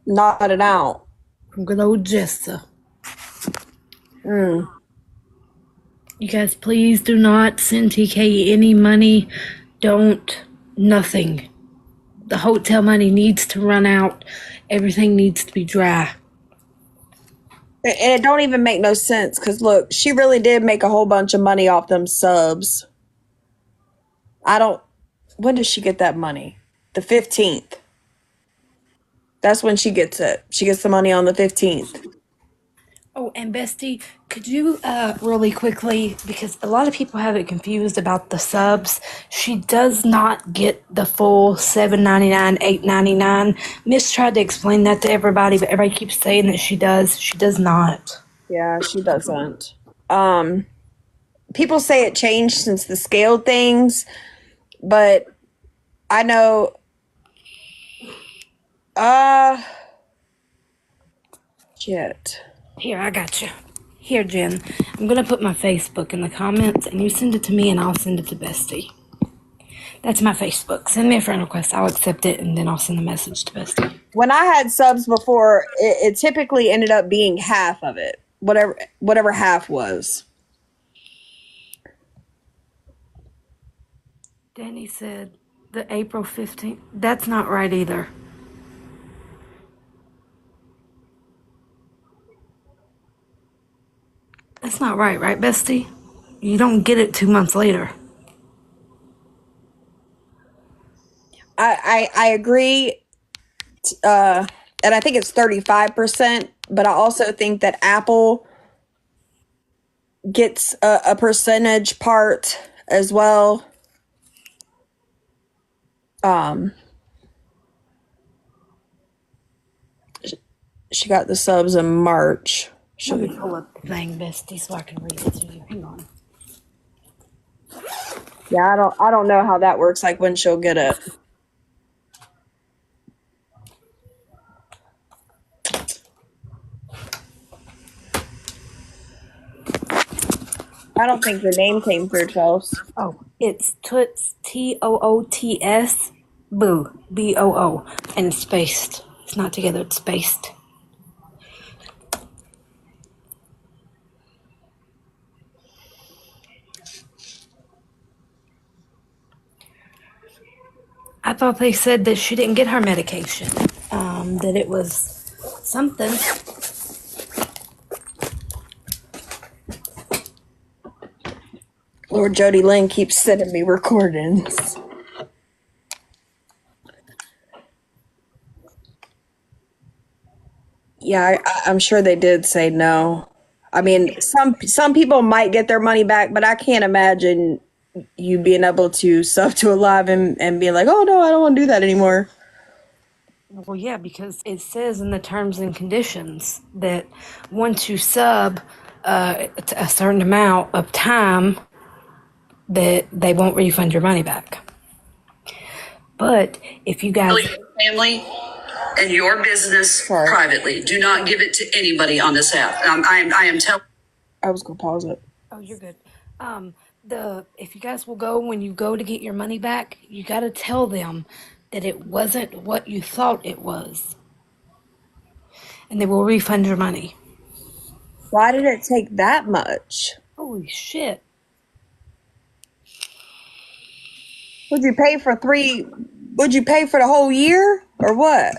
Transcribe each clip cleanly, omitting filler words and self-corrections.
Not it out. From good old Jessa. Mm. You guys, please do not send TK any money. Don't. Nothing. The hotel money needs to run out. Everything needs to be dry. And it don't even make no sense because look, she really did make a whole bunch of money off them subs. I don't. When does she get that money? The 15th. That's when she gets it. She gets the money on the 15th. Oh, and Bestie, could you really quickly, because a lot of people have it confused about the subs. She does not get the full $7.99, $8.99. Miss tried to explain that to everybody, but everybody keeps saying that she does. She does not. Yeah, she doesn't. Um, People say it changed since the scaled things, but I know. Uh, shit. Here, I got you. Here, Jen. I'm gonna put my Facebook in the comments, and you send it to me, and I'll send it to Bestie. That's my Facebook. Send me a friend request. I'll accept it, and then I'll send a message to Bestie. When I had subs before, it typically ended up being half of it, whatever half was. Danny said the April 15th. That's not right either. That's not right, right, Bestie? You don't get it 2 months later. I agree, and I think it's 35%. But I also think that Apple gets a percentage part as well. Um, she got the subs in March. Let me pull up the thing, Bestie, so I can read it to you. Hang on. Yeah, I don't know how that works. Like when she'll get it. I don't think your name came through, Chels. Oh, it's Toots, Toots, Boo, Boo, and it's spaced. It's not together, it's spaced. I thought they said that she didn't get her medication, that it was something. Lord Jody Lynn keeps sending me recordings. Yeah, I'm sure they did say no. I mean, some people might get their money back, but I can't imagine you being able to sub to a live and being like, oh no, I don't want to do that anymore. Well, yeah, because it says in the terms and conditions that once you sub a certain amount of time, that they won't refund your money back. But if you guys, family and your business Sorry. privately, do not give it to anybody on this app. I am telling. I was gonna pause it. oh, you're good. The if you guys will go when you go to get your money back, you got to tell them that it wasn't what you thought it was, and they will refund your money. Why did it take that much? Holy shit! Would you pay for three? Would you pay for the whole year or what?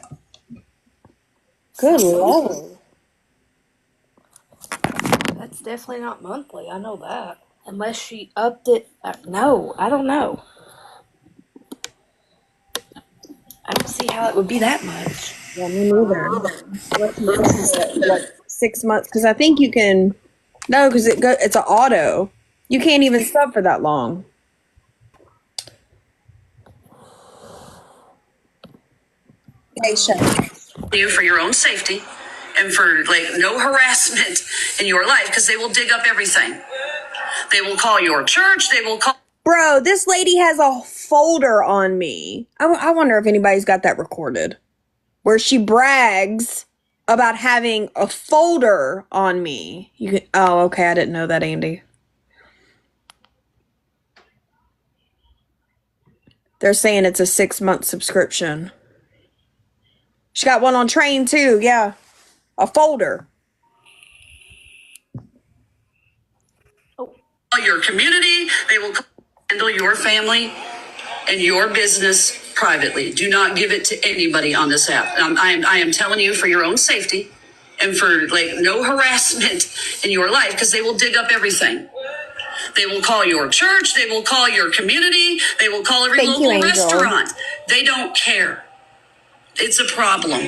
Good Lord. That's definitely not monthly. I know that. Unless she upped it. No, I don't know. I don't see how it would be that much. Yeah, me neither. What 6 months? Because I think you can. No, because it's an auto. You can't even sub for that long. Hey, chef. you for your own safety and for like no harassment in your life because they will dig up everything. They will call your church. They will call. Bro, this lady has a folder on me. I wonder if anybody's got that recorded. Where she brags about having a folder on me. You can. Oh, okay. I didn't know that, Andy. They're saying it's a 6-month subscription. She got one on train too. Yeah. A folder. Your community, they will handle your family and your business privately. Do not give it to anybody on this app. I am telling you for your own safety and for like no harassment in your life, because they will dig up everything. They will call your church. They will call your community. They will call every Thank you, local Angel. restaurant. They don't care. It's a problem.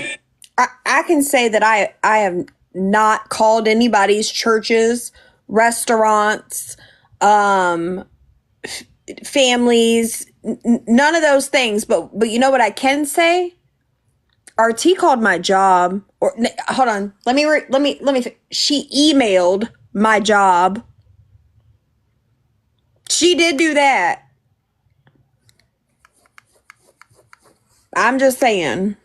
I can say that I have not called anybody's churches, restaurants, families, none of those things. But you know what I can say? RT called my job, or hold on, let me. She emailed my job. She did do that. I'm just saying.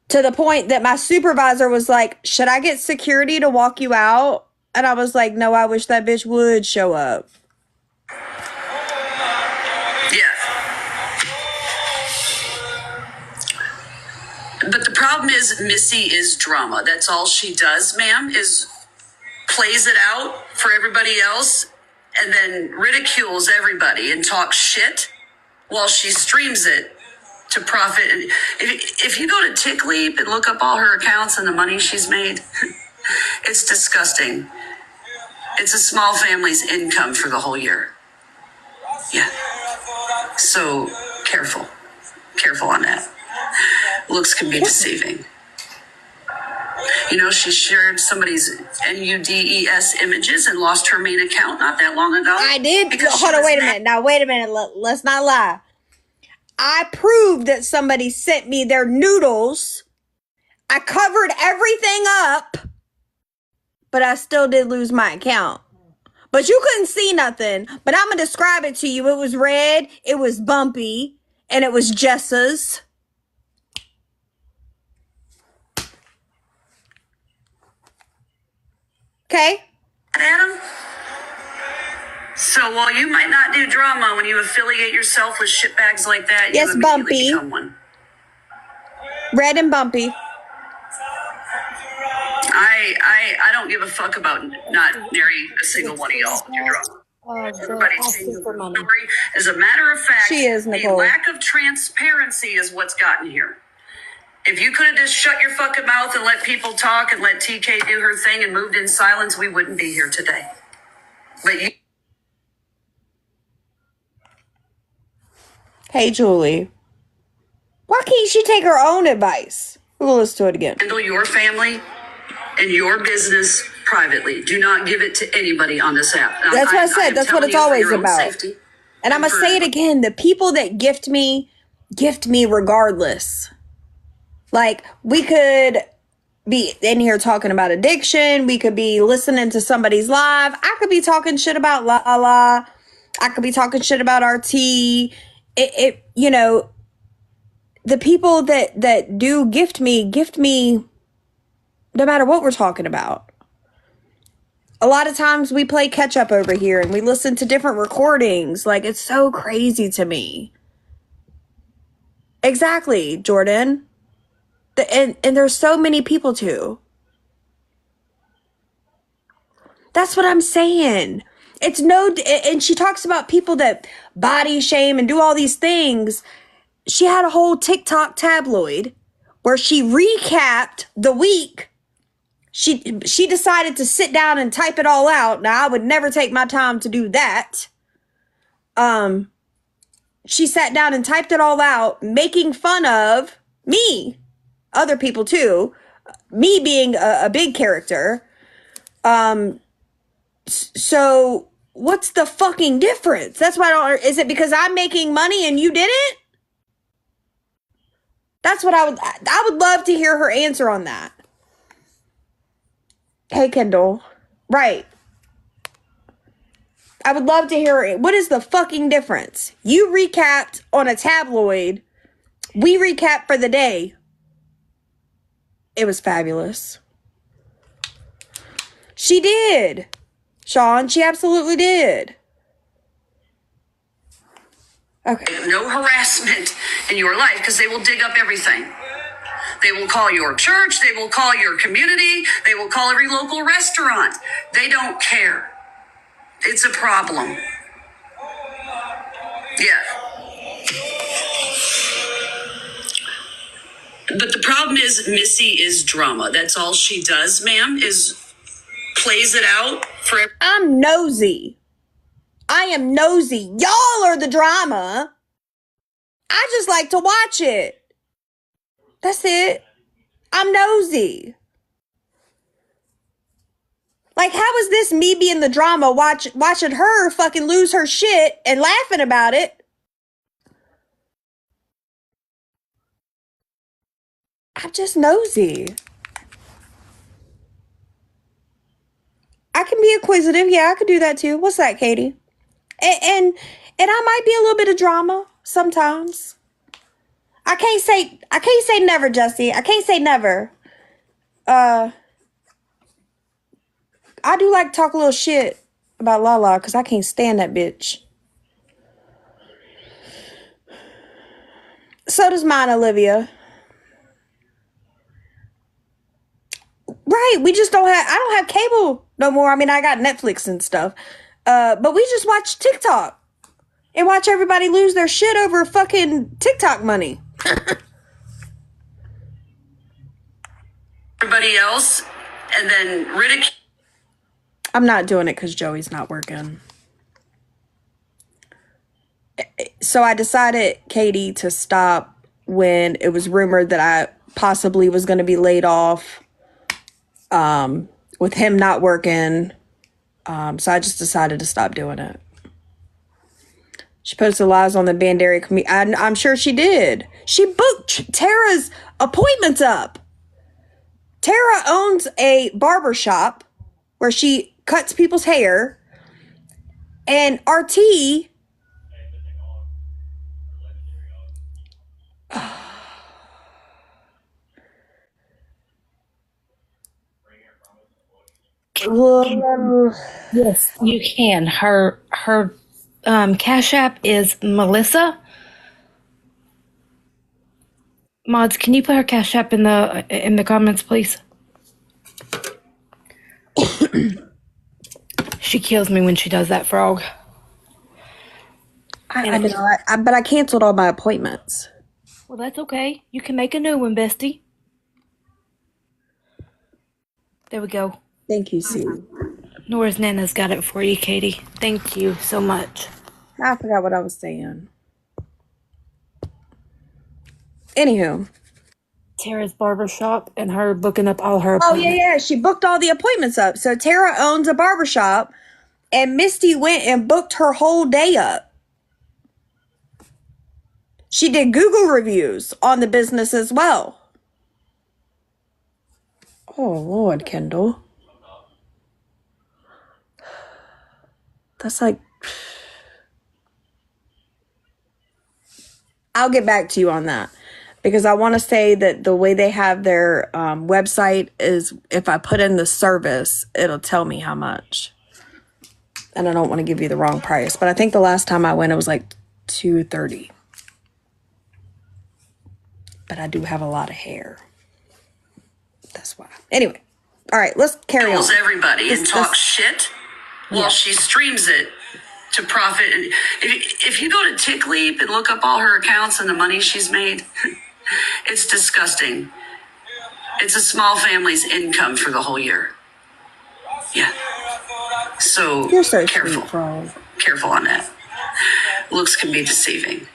To the point that my supervisor was like, should I get security to walk you out? And I was like, no, I wish that bitch would show up. Yeah. But the problem is Missy is drama. That's all she does, ma'am, is plays it out for everybody else and then ridicules everybody and talks shit while she streams it to profit. If you go to TickLeap and look up all her accounts and the money she's made, it's disgusting. It's a small family's income for the whole year. Yeah. So careful. Careful on that. Looks can be deceiving. You know, she shared somebody's NUDES images and lost her main account not that long ago. I did. Because Hold on, wait a minute. Now, wait a minute. Let's not lie. I proved that somebody sent me their noodles. I covered everything up, but I still did lose my account. But you couldn't see nothing. But I'm going to describe it to you. It was red, it was bumpy, and it was Jessa's. Okay? Adam? So while you might not do drama when you affiliate yourself with shitbags like that, yes, you immediately bumpy. become one. Red and bumpy. I don't give a fuck about not marrying a single one of y'all with your drama. Everybody's saying your story. As a matter of fact, She is, the Nicole. lack of transparency is what's gotten here. If you could have just shut your fucking mouth and let people talk and let TK do her thing and moved in silence, we wouldn't be here today. But you Hey, Julie. Why can't she take her own advice? We'll listen to it again. handle your family and your business privately. Do not give it to anybody on this app. That's what I said. am That's what telling it's you for always your own about. safety. And I'm going to say it again. The people that gift me regardless. Like, we could be in here talking about addiction. We could be listening to somebody's live. I could be talking shit about Lala. I could be talking shit about RT. You know, the people that do gift me no matter what we're talking about. A lot of times we play catch up over here and we listen to different recordings. Like, it's so crazy to me. Exactly, Jordan. And there's so many people too. That's what I'm saying. It's and she talks about people that body shame and do all these things. She had a whole TikTok tabloid where she recapped the week. She decided to sit down and type it all out. Now, I would never take my time to do that. She sat down and typed it all out, making fun of me. Other people too, me being a big character. So what's the fucking difference? That's why I don't. Is it because I'm making money and you didn't? That's what I would love to hear her answer on that. Hey, Kendall. Right. I would love to hear it. What is the fucking difference? You recapped on a tabloid. We recapped for the day. It was fabulous. She did. Sean, she absolutely did. Okay. No harassment in your life because they will dig up everything. They will call your church. They will call your community. They will call every local restaurant. They don't care. It's a problem. Yeah. But the problem is Missy is drama. That's all she does, ma'am, is plays it out for. I'm nosy. I am nosy. Y'all are the drama. I just like to watch it. That's it. I'm nosy. Like, how is this me being the drama watching her fucking lose her shit and laughing about it? I'm just nosy. I can be inquisitive. Yeah, I could do that too. What's that, Katie? And I might be a little bit of drama sometimes. I can't say never, Jesse. I can't say never. I do like to talk a little shit about Lala because I can't stand that bitch. So does mine, Olivia. Right, we just don't have, I don't have cable no more. I mean, I got Netflix and stuff. But we just watch TikTok and watch everybody lose their shit over fucking TikTok money. Everybody else, and then ridicule. I'm not doing it because Joey's not working. So I decided, Katie, to stop when it was rumored that I possibly was going to be laid off with him not working. So I just decided to stop doing it. She posted lies on the Bandera community. I'm sure she did. She booked Tara's appointments up. Tara owns a barber shop where she cuts people's hair. And RT... Yes, you can. Her Cash App is Melissa. Mods, can you put her Cash App in the comments, please? She kills me when she does that, frog. I know, but I canceled all my appointments. Well, that's okay. You can make a new one, bestie. There we go. Thank you, Sue. Nora's Nana's got it for you, Katie. Thank you so much. I forgot what I was saying. Anywho. Tara's barbershop and her booking up all her Oh, appointments. yeah. She booked all the appointments up. So Tara owns a barbershop, and Misty went and booked her whole day up. She did Google reviews on the business as well. Oh, Lord, Kendall. That's like... I'll get back to you on that. Because I want to say that the way they have their website is if I put in the service, it'll tell me how much. And I don't want to give you the wrong price. But I think the last time I went, it was like $230. But I do have a lot of hair. That's why. Anyway. All right, let's carry on. Everybody and talk shit while she streams it to profit. And if you go to TickLeap and look up all her accounts and the money she's made, it's disgusting. It's a small family's income for the whole year. Yeah. So, You're so careful. sweet, Frog. Careful on that. Looks can be deceiving.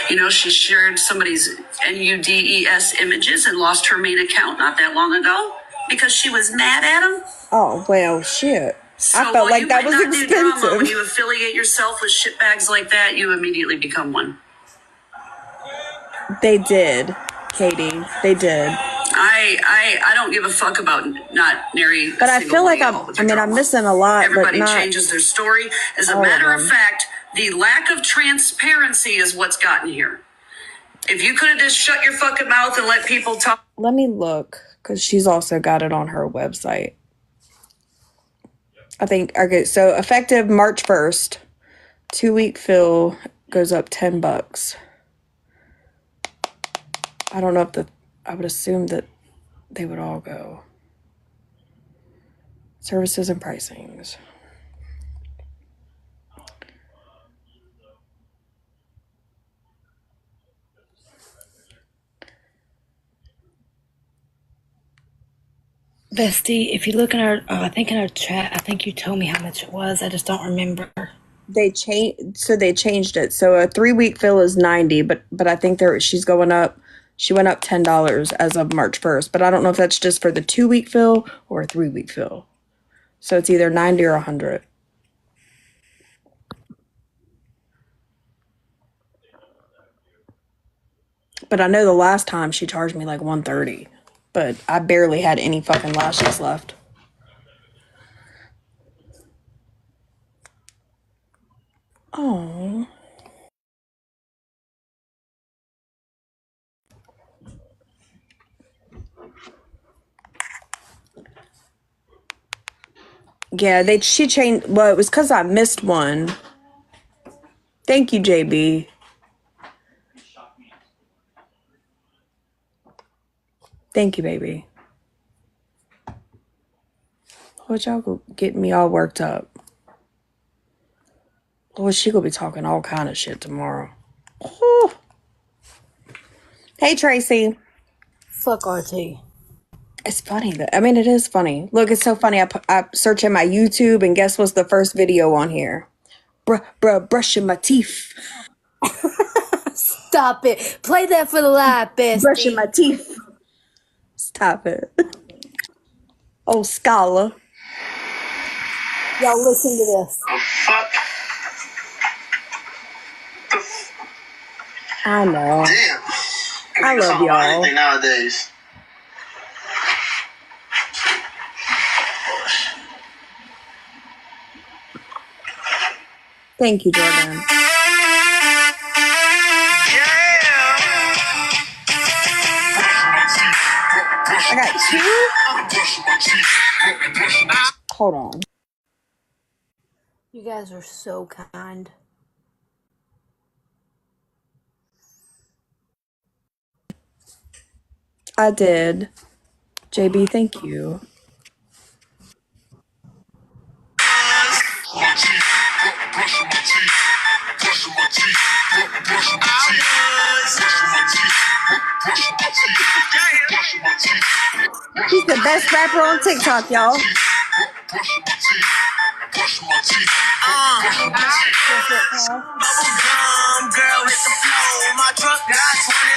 You know, she shared somebody's NUDES images and lost her main account not that long ago because she was mad at him. Oh, well, shit. So I felt like that was Do drama, when expensive. you affiliate yourself with shitbags like that, you immediately become one. They did, Katie. They did. I don't give a fuck about not nary. But I feel like I'm missing a lot. Everybody but not changes their story. As a all of matter of them. fact, the lack of transparency is what's gotten here. If you could have just shut your fucking mouth and let people talk. Let me look, because she's also got it on her website. I think, okay, so effective March 1st, 2-week fill goes up $10. I don't know if I would assume that they would all go. Services and pricings. Bestie, if you look in our, I think in our chat, I think you told me how much it was. I just don't remember. They changed it. So a 3-week fill is 90, but I think she's going up. She went up $10 as of March 1st, but I don't know if that's just for the 2-week fill or a 3-week fill. So it's either 90 or 100. But I know the last time she charged me like 130, but I barely had any fucking lashes left. Oh. Yeah, she changed. Well, it was because I missed one. Thank you, JB. Thank you, baby. What y'all go get me all worked up? Lord, she gonna be talking all kind of shit tomorrow. Oh. Hey, Tracy. Fuck RT. It's funny that it is funny. Look, it's so funny. I search in my YouTube, and guess what's the first video on here? Brushing my teeth. Stop it. Play that for the live, Bestie. Brushing my teeth. Stop it. Oh, Scholar. Y'all listen to this. Fuck. I know. Damn. I love y'all. Anything nowadays. Thank you, Jordan. I got 2? Hold on. You guys are so kind. I did. JB, thank you. He's the best rapper on TikTok, y'all. Girl, hit the flow. My truck got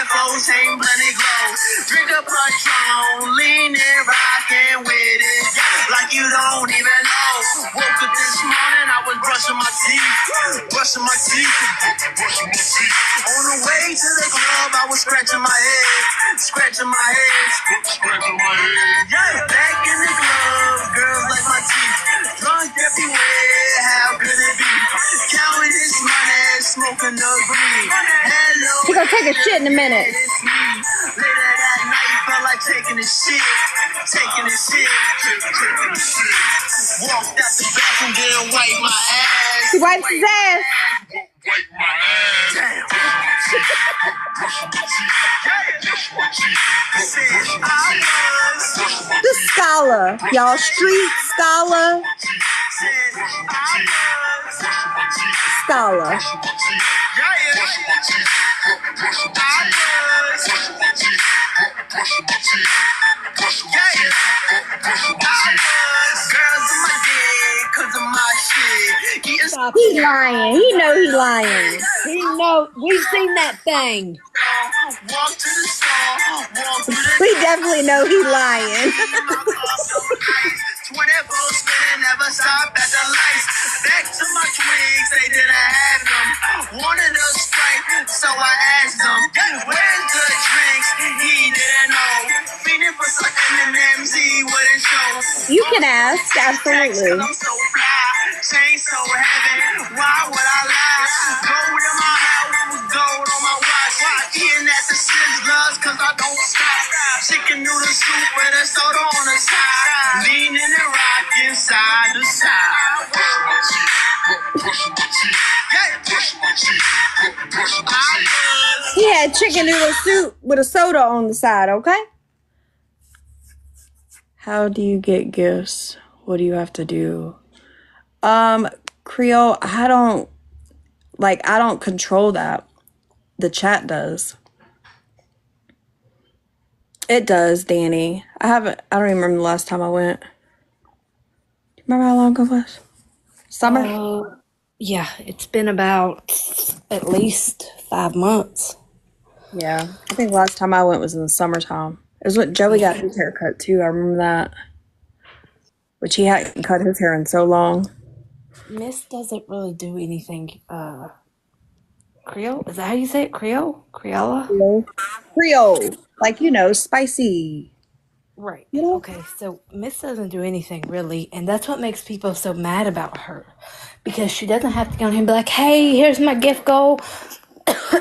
24 chain bloody glow. Drink a Patron, leaning, rocking with it like you don't even know. Woke up this morning, I was brushing my teeth, brushing my teeth, brushing my teeth. On the way to the club, I was scratching my head, scratching my head, scratching my head. Yeah, back in the club, girls like my teeth, drunk everywhere. How could it be? Counting this money, smoking the green. Hello, He gonna take a shit in a minute. it's me. Later that night, felt like taking a shit, taking a shit, taking a shit. Walked out the bathroom, didn't wipe my ass. He wipes his ass. Wipe my ass. Damn. Brush my teeth. Brush my teeth. Brush my teeth. The Scholar. Y'all, street Scholar. Scholar. Stop He it. lying. He know he lying. We've seen that thing. Walk to the store, walk to the We definitely know he lying. 24 spinning, never stop at the lights. Back to my twigs, they didn't have them. Wanted a Sprite, so I asked them, where's the drinks? He didn't know. Feeding for some M&M's, he wouldn't show. You can ask, absolutely. I'm so fly, chain so heavy, why would I lie? Gold in my mouth, gold on my watch. Eating at the Sizzlers, cause I don't stop. Chicken noodle soup with a soda on the side. Leaning and rocking side to side. Brush my teeth, brush my teeth, brush my teeth, brush my teeth. He had chicken noodle soup with a soda on the side, okay? How do you get gifts? What do you have to do? Creole, I don't control that. The chat does. It does, Danny. I don't even remember the last time I went. Do you remember how long ago it was? Summer? Yeah, it's been about at least 5 months. Yeah. I think the last time I went was in the summertime. It was when Joey got his hair cut too. I remember that. Which he hadn't cut his hair in so long. Miss doesn't really do anything. Creole? Is that how you say it? Creole? Creola? Creole. Like, spicy. Right. You know? Okay, so Miss doesn't do anything really, and that's what makes people so mad about her. Because she doesn't have to go on here and be like, hey, here's my gift goal.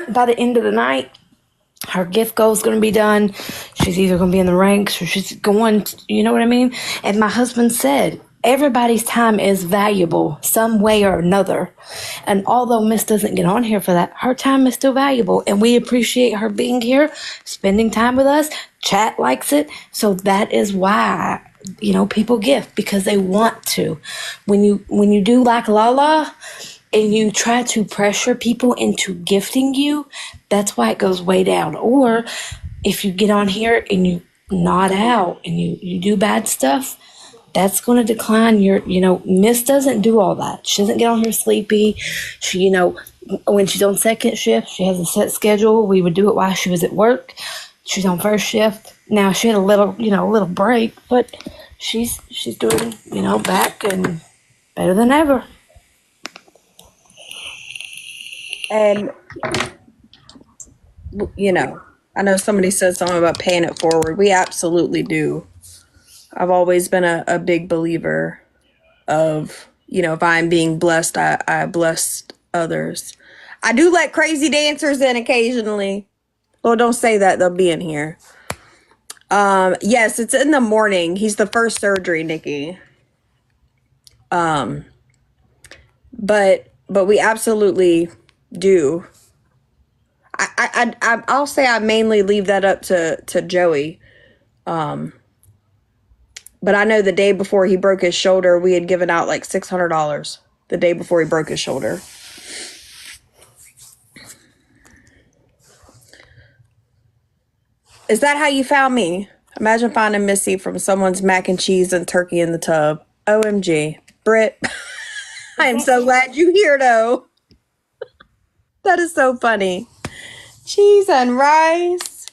By the end of the night, her gift goal is going to be done. She's either going to be in the ranks or she's going, you know what I mean? And my husband said, everybody's time is valuable some way or another. And although Miss doesn't get on here for that, her time is still valuable. And we appreciate her being here, spending time with us. Chat likes it. So that is why, people gift because they want to. When you do like Lala, and you try to pressure people into gifting you, that's why it goes way down. Or if you get on here and you nod out and you do bad stuff, that's going to decline your, Miss doesn't do all that. She doesn't get on here sleepy. She, when she's on second shift, she has a set schedule. We would do it while she was at work. She's on first shift. Now she had a little break, but she's doing, back and better than ever. And, I know somebody said something about paying it forward. We absolutely do. I've always been a big believer of, if I'm being blessed, I bless others. I do let crazy dancers in occasionally. Well, don't say that. They'll be in here. Yes, it's in the morning. He's the first surgery, Nikki. But we absolutely do. I'll say I mainly leave that up to Joey. But I know the day before he broke his shoulder, we had given out like $600 the day before he broke his shoulder. Is that how you found me? Imagine finding Missy from someone's mac and cheese and turkey in the tub. OMG. Britt, I am so glad you're here, though. That is so funny. Cheese and rice.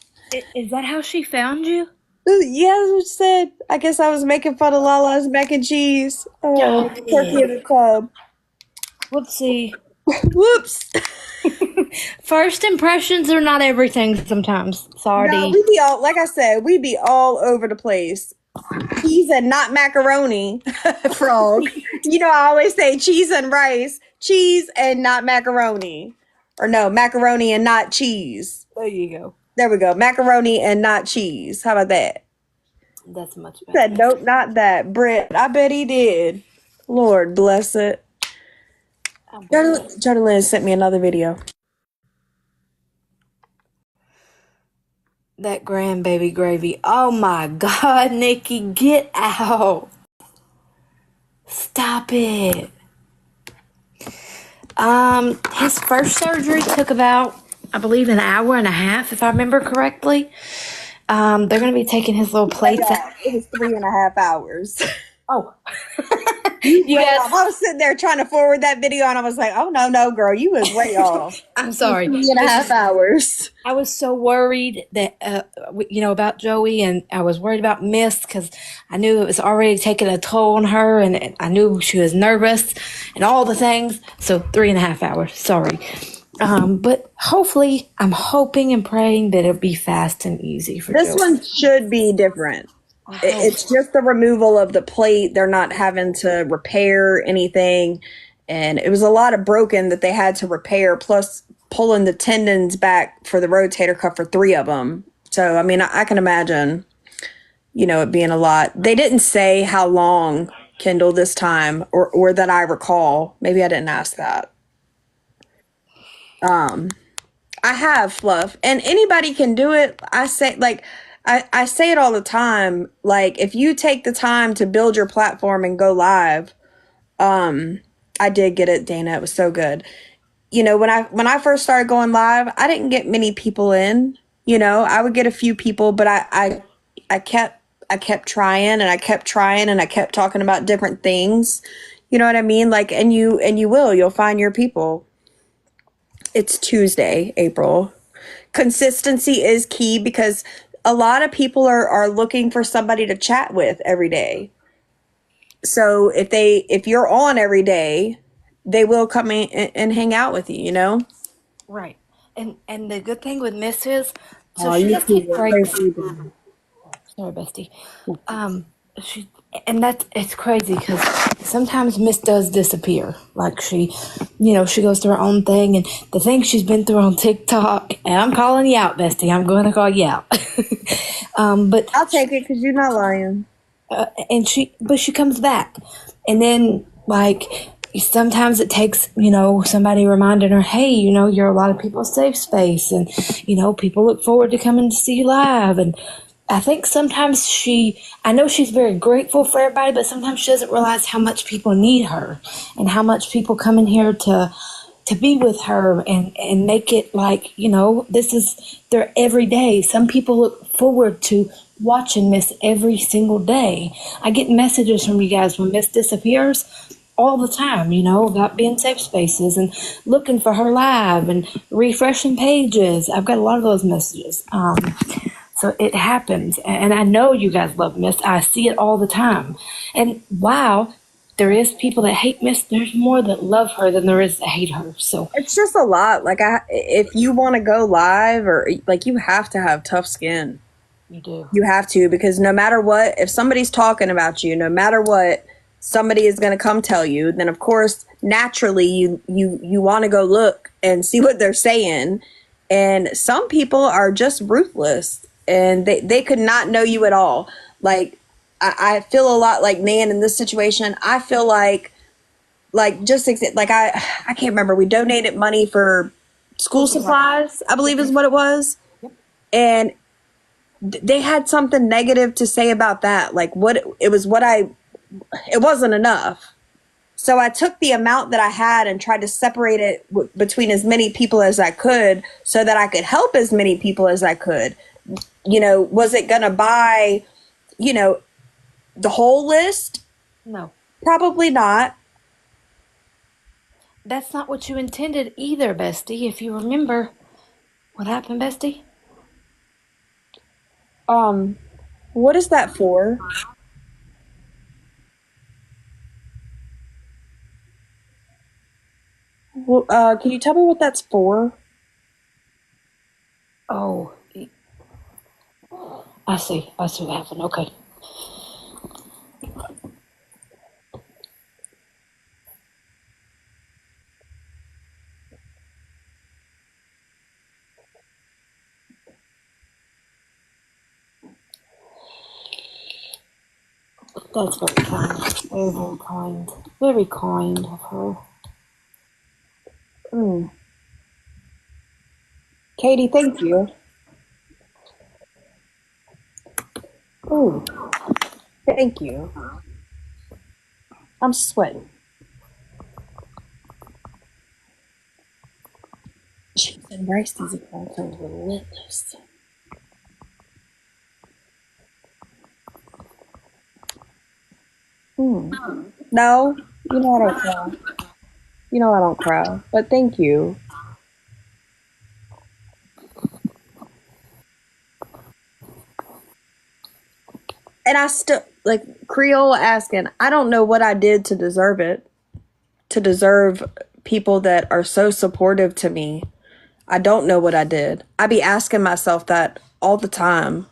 Is that how she found you? Yeah, that's what she said. I guess I was making fun of Lala's mac and cheese. Oh, turkey in the tub. Whoopsie. Whoops. First impressions are not everything sometimes. Sorry. No, we be all, like I said, we be all over the place. Cheese and not macaroni, frog. I always say cheese and rice, cheese and not macaroni. Or no, macaroni and not cheese. There you go. There we go. Macaroni and not cheese. How about that? That's much better. Said, nope, not that. Britt, I bet he did. Lord bless it. Jody Lynn sent me another video. That grandbaby gravy. Oh my God, Nikki, get out. Stop it. His first surgery took about, I believe, an hour and a half, if I remember correctly. They're going to be taking his little plates out. It was 3.5 hours. Oh. You guys, I was sitting there trying to forward that video, and I was like, oh, no, girl, you was way off. I'm sorry. 3.5 hours. I was so worried that, about Joey, and I was worried about Miss because I knew it was already taking a toll on her, and I knew she was nervous and all the things. So 3.5 hours. Sorry. But hopefully, I'm hoping and praying that it'll be fast and easy for This Joey. one should be different. It's just the removal of the plate. They're not having to repair anything. And it was a lot of broken that they had to repair, plus pulling the tendons back for the rotator cuff for 3 of them. So, I mean, I can imagine, it being a lot. They didn't say how long, Kendall, this time, or that I recall. Maybe I didn't ask that. I have, Fluff, and anybody can do it. I say, like, I say it all the time. Like, if you take the time to build your platform and go live, I did get it, Dana. It was so good. You know, when I first started going live, I didn't get many people in. You know, I would get a few people, but I kept trying and I kept trying and I kept talking about different things. You know what I mean? Like, you'll find your people. It's Tuesday, April. Consistency is key because a lot of people are looking for somebody to chat with every day. So if you're on every day, they will come in and hang out with you, you know? Right. And the good thing with Miss is, so Oh, she you does two take were so breaks. sleeping. Sorry, bestie. Um, she and that's it's crazy because sometimes Miss does disappear. Like she goes through her own thing, and the thing she's been through on TikTok. And I'm calling you out, bestie. I'm going to call you out. But I'll take it because you're not lying. but she comes back, and then like sometimes it takes somebody reminding her, hey, you're a lot of people's safe space, and people look forward to coming to see you live. And I think sometimes I know she's very grateful for everybody, but sometimes she doesn't realize how much people need her and how much people come in here to be with her and make it like, this is their everyday. Some people look forward to watching Miss every single day. I get messages from you guys when Miss disappears all the time, about being safe spaces and looking for her live and refreshing pages. I've got a lot of those messages. So it happens. And I know you guys love Miss. I see it all the time. And wow, there is people that hate Miss. There's more that love her than there is that hate her. So It's just a lot. Like, if you want to go live, or like, you have to have tough skin. you do. You have to, because no matter what, if somebody's talking about you, no matter what, somebody is going to come tell you. Then of course, naturally, you want to go look and see what they're saying. And some people are just ruthless, and they could not know you at all. Like, I feel a lot like Nan in this situation. I feel like just like I can't remember. We donated money for school supplies, I believe is what it was, and they had something negative to say about that. Like, it wasn't enough. So I took the amount that I had and tried to separate it between as many people as I could so that I could help as many people as I could. Was it going to buy, the whole list? No. Probably not. That's not what you intended either, bestie. If you remember what happened, bestie? What is that for? Well, can you tell me what that's for? Oh, I see. I see what happened. Okay. That's very kind. Very, very kind. Very kind of her. Katie, thank you. Oh, thank you. I'm sweating. Jeez, and Bryce, these accounts are relentless. No, I don't cry. I don't cry. But thank you. And I still, like, Creole asking, I don't know what I did to deserve it, to deserve people that are so supportive to me. I don't know what I did. I be asking myself that all the time.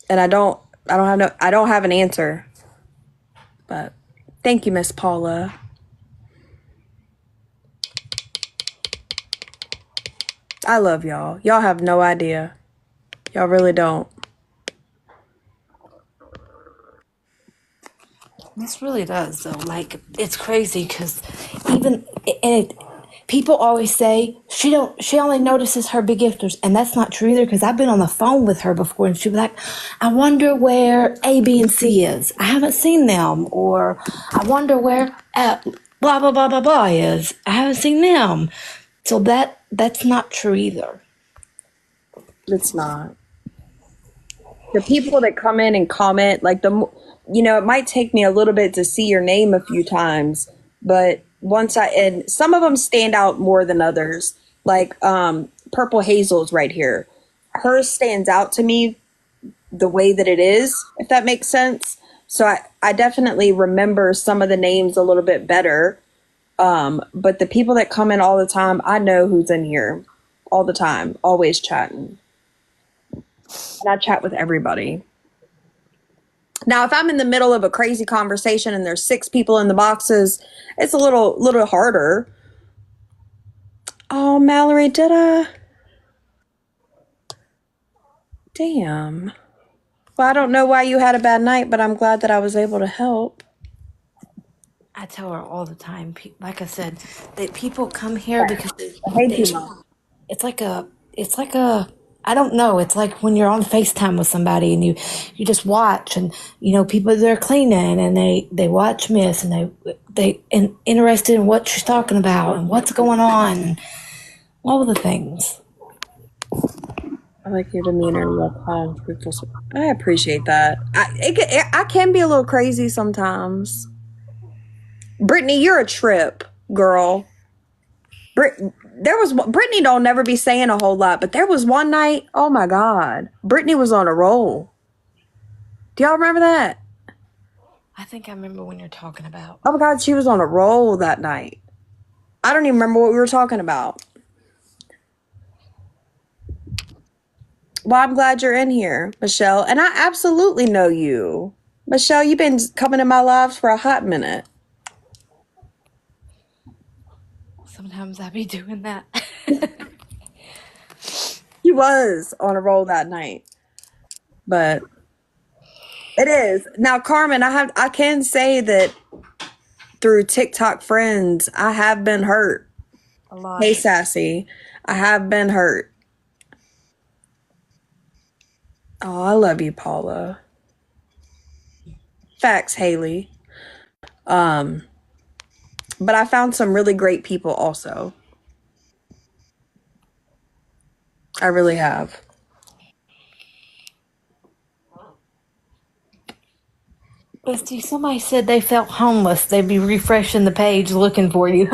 And I don't have an answer. But thank you, Miss Paula. I love y'all. Y'all have no idea. Y'all really don't. This really does, though. Like, it's crazy because even, and people always say she only notices her big gifters, and that's not true either, because I've been on the phone with her before and she'd be like, I wonder where A, B, and C is. I haven't seen them. Or I wonder where blah blah blah blah blah is. I haven't seen them. So that's not true either. It's not. The people that come in and comment, like it might take me a little bit to see your name a few times, but and some of them stand out more than others. Like Purple Hazel's right here. Hers stands out to me the way that it is, if that makes sense. So I definitely remember some of the names a little bit better. But the people that come in all the time, I know who's in here all the time, always chatting. And I chat with everybody. Now, if I'm in the middle of a crazy conversation and there's 6 people in the boxes, it's a little harder. Oh, Mallory, did I? Damn. Well, I don't know why you had a bad night, but I'm glad that I was able to help. I tell her all the time, like I said, that people come here because I hate you, Mom. it's like a I don't know, it's like when you're on FaceTime with somebody and you just watch, and people, they're cleaning and they watch Miss, and they interested in what she's talking about and what's going on and all of the things. I like your demeanor, your calm, truthful. I appreciate that. I can be a little crazy sometimes. Brittany, you're a trip, girl. Brittany don't never be saying a whole lot, but there was one night, oh my God, Brittany was on a roll. Do y'all remember that? I think I remember when you're talking about. Oh my God, she was on a roll that night. I don't even remember what we were talking about. Well, I'm glad you're in here, Michelle, and I absolutely know you. Michelle, you've been coming in my lives for a hot minute. Sometimes I be doing that. He was on a roll that night, but it is now, Carmen. I can say that through TikTok friends, I have been hurt. A lot. Hey, Sassy, I have been hurt. Oh, I love you, Paula. Facts, Haley. But I found some really great people also. I really have. Misty, somebody said they felt homeless. They'd be refreshing the page looking for you.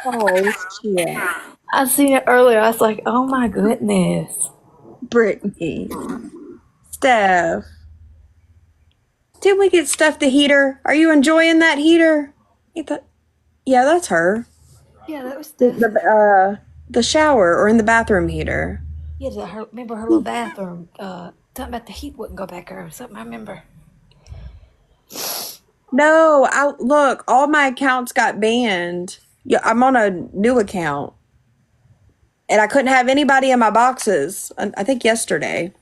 Oh, shit. I seen it earlier. I was like, oh my goodness. Brittany. Steph. Did we get Steph the heater? Are you enjoying that heater? Yeah, that's her. Yeah, that was The shower or in the bathroom heater. Yeah, remember her little bathroom. Something about the heat wouldn't go back there. Something I remember. No, look, all my accounts got banned. Yeah, I'm on a new account. And I couldn't have anybody in my boxes. I think yesterday.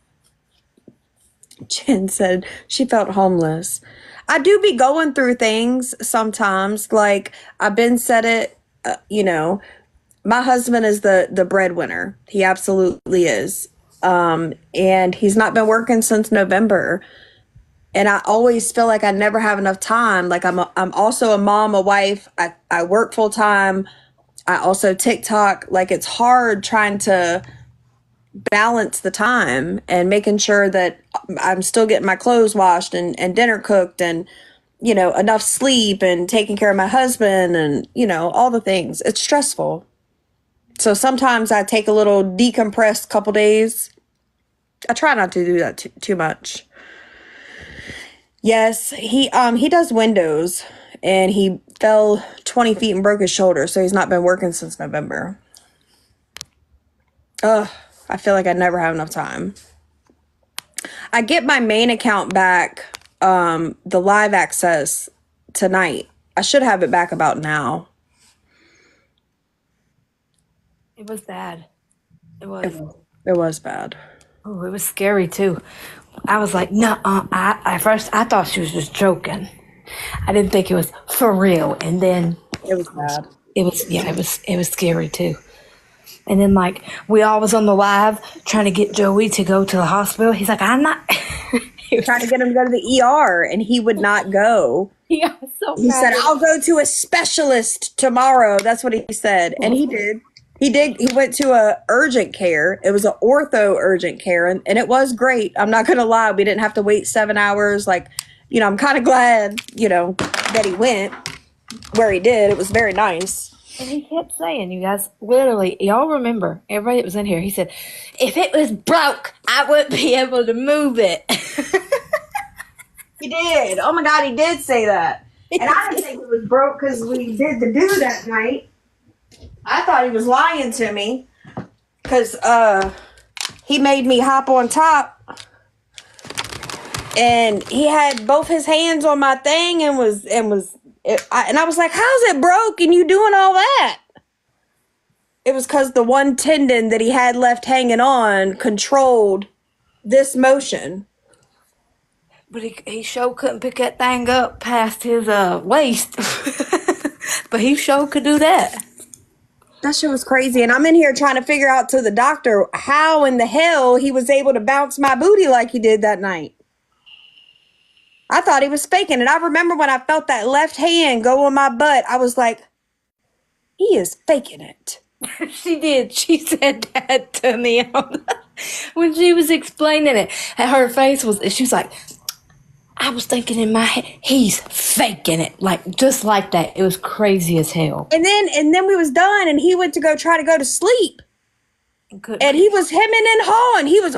Jen said she felt homeless. I do be going through things sometimes. Like I've been said it, my husband is the breadwinner. He absolutely is. And he's not been working since November. And I always feel like I never have enough time. Like I'm also a mom, a wife. I work full time. I also TikTok. Like it's hard trying to balance the time and making sure that I'm still getting my clothes washed and dinner cooked and, enough sleep and taking care of my husband and, all the things. It's stressful. So sometimes I take a little decompressed couple days. I try not to do that too much. Yes, he does windows, and he fell 20 feet and broke his shoulder, so he's not been working since November. Ugh, I feel like I never have enough time. I get my main account back, the live access tonight. I should have it back about now. It was bad. It was. It was bad. Oh, it was scary too. I was like, no, at first I thought she was just joking. I didn't think it was for real. And then It was bad. it was scary too. And then like we all was on the live trying to get Joey to go to the hospital. He's like, I'm not. Trying to get him to go to the ER, and he would not go. He got so He said, mad. I'll go to a specialist tomorrow. That's what he said. And he did. He went to a urgent care. It was an ortho urgent care, and it was great. I'm not going to lie. We didn't have to wait 7 hours. Like, I'm kind of glad, that he went where he did. It was very nice. And he kept saying, you guys, literally, y'all remember, everybody that was in here, he said, if it was broke, I wouldn't be able to move it. He did. Oh my God, he did say that. And I didn't think it was broke because we did the do that night. I thought he was lying to me because he made me hop on top. And he had both his hands on my thing and I was like, how's it broke and you doing all that? It was because the one tendon that he had left hanging on controlled this motion. But he sure couldn't pick that thing up past his waist. But he sure could do that. That shit was crazy. And I'm in here trying to figure out to the doctor how in the hell he was able to bounce my booty like he did that night. I thought he was faking it. I remember when I felt that left hand go on my butt, I was like, he is faking it. She did. She said that to me when she was explaining it. And her face was, she was like, I was thinking in my head, he's faking it. Like, just like that. It was crazy as hell. And then we was done and he went to try to go to sleep. And he was hemming and hawing. He was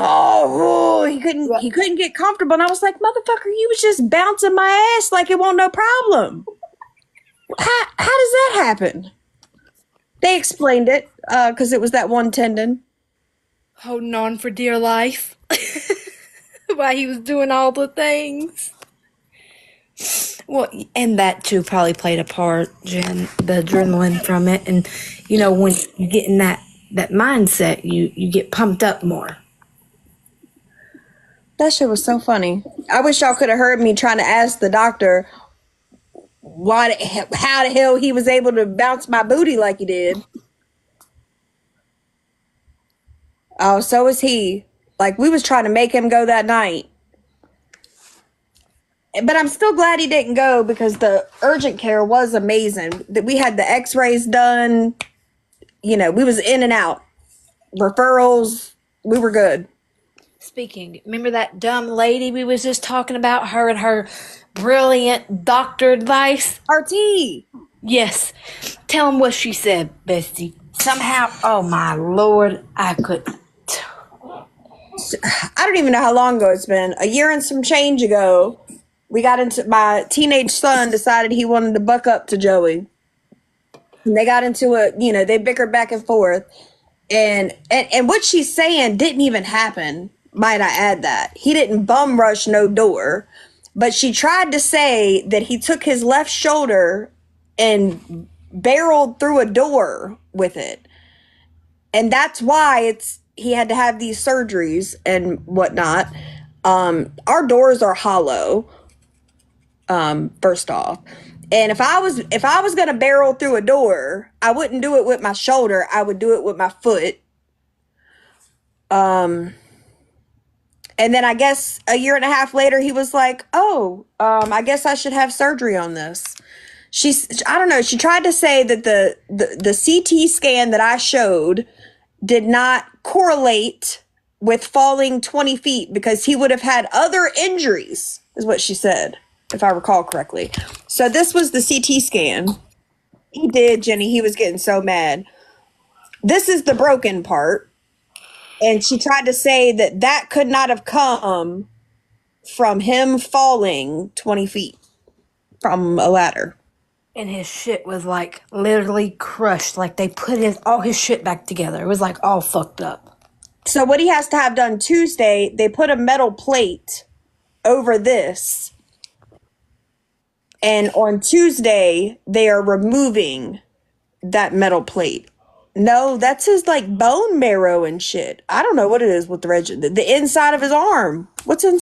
he couldn't get comfortable. And I was like, motherfucker, you was just bouncing my ass like it won't no problem. How does that happen? They explained it because it was that one tendon. Holding on for dear life. While he was doing all the things. Well, and that too probably played a part, Jen, the adrenaline from it. And, when you get in that mindset, you get pumped up more. That shit was so funny. I wish y'all could have heard me trying to ask the doctor how the hell he was able to bounce my booty like he did. Oh, so was he. Like, we was trying to make him go that night. But I'm still glad he didn't go because the urgent care was amazing. We had the x-rays done. We was in and out. Referrals, we were good. Speaking, remember that dumb lady we was just talking about? Her and her brilliant doctor advice? RT. Yes. Tell him what she said, Bestie. Somehow, oh my Lord, I don't even know how long ago it's been. A year and some change ago, my teenage son decided he wanted to buck up to Joey. And they got into they bickered back and forth. And what she's saying didn't even happen, might I add that. He didn't bum rush no door. But she tried to say that he took his left shoulder and barreled through a door with it. And that's why he had to have these surgeries and whatnot. Our doors are hollow, first off. And if I was going to barrel through a door, I wouldn't do it with my shoulder. I would do it with my foot. And then I guess a year and a half later, he was like, I guess I should have surgery on this. I don't know. She tried to say that the CT scan that I showed did not correlate with falling 20 feet because he would have had other injuries, is what she said, if I recall correctly. So this was the CT scan. He did, Jenny. He was getting so mad. This is the broken part. And she tried to say that could not have come from him falling 20 feet from a ladder. And his shit was like literally crushed. Like they put all his shit back together. It was like all fucked up. So what he has to have done Tuesday, they put a metal plate over this. And on Tuesday, they are removing that metal plate. No, that's his like bone marrow and shit. I don't know what it is with the inside of his arm. What's in